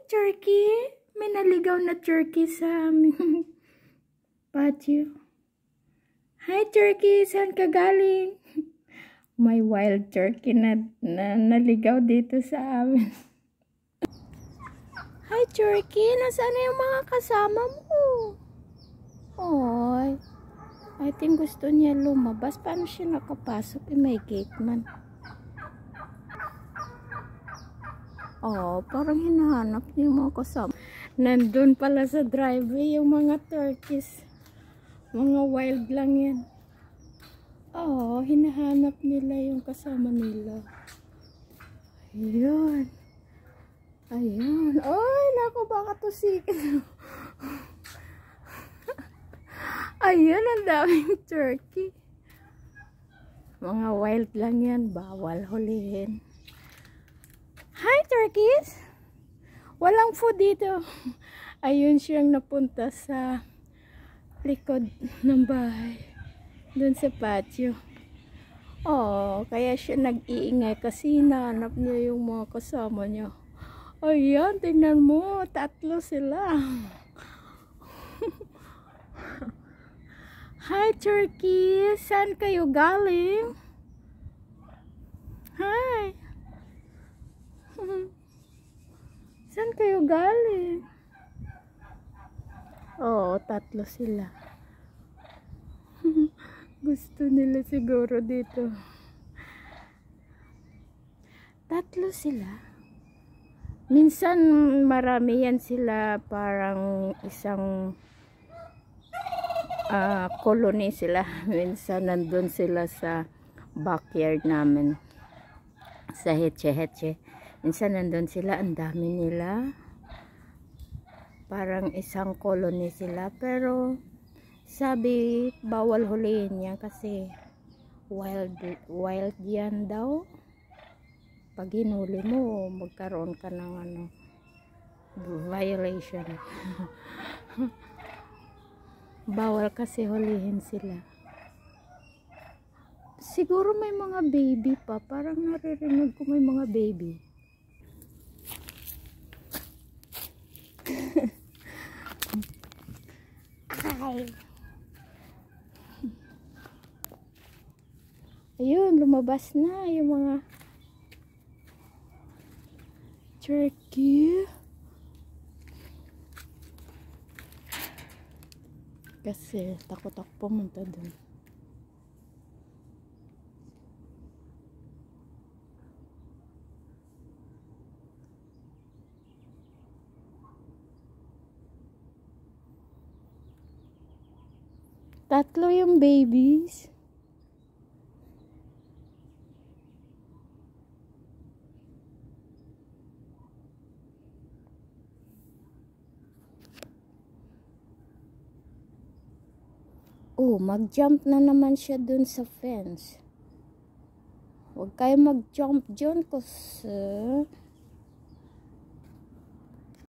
turkey! May naligaw na turkey sa aming patio. Hi, turkey! Saan ka galing? May wild turkey na naligaw dito sa amin. Hi, turkey! Nasaan na yung mga kasama mo? Oy, I think gusto niya lumabas. Paano siya nakapasok? May gate man. Oh, parang hinahanap niya yung mga kasama. Nandun pala sa driveway yung mga turkeys. Mga wild lang yan. Oh, hinahanap nila yung kasama nila. Ayun. Ayun. Ay, naku, baka tusikin. Ayun, ang daming turkey. Mga wild lang yan. Bawal hulihin. Hi, turkeys! Walang food dito. Ayun siyang napunta sa likod ng bahay. Doon sa patio. Oh, kaya siya nag-iingay kasi hinahanap niya yung mga kasama niya. Ayan, tingnan mo. 3 sila. Hi, turkey! Saan kayo galing? Hi! Saan kayo galing? Oo, 3 sila. Gusto nila siguro dito. 3 sila. Minsan marami yan sila, parang isang colony sila. Minsan nandun sila sa backyard namin. Sa Hetche-Hetche. Minsan nandun sila, ang dami nila. Parang isang colony sila. Pero sabi, bawal hulihin yan kasi wild yan daw. Pag hinuli mo, magkaroon ka ng violation. Bawal kasi hulihin sila. Siguro may mga baby pa. Parang naririnig ko may mga baby. Ay. Ayun, lumabas na yung mga turkey. Kasi takot ako pumunta dun. Tatlo yung babies. Oh, mag-jump na naman siya dun sa fence. Huwag kayo mag-jump dyan kasi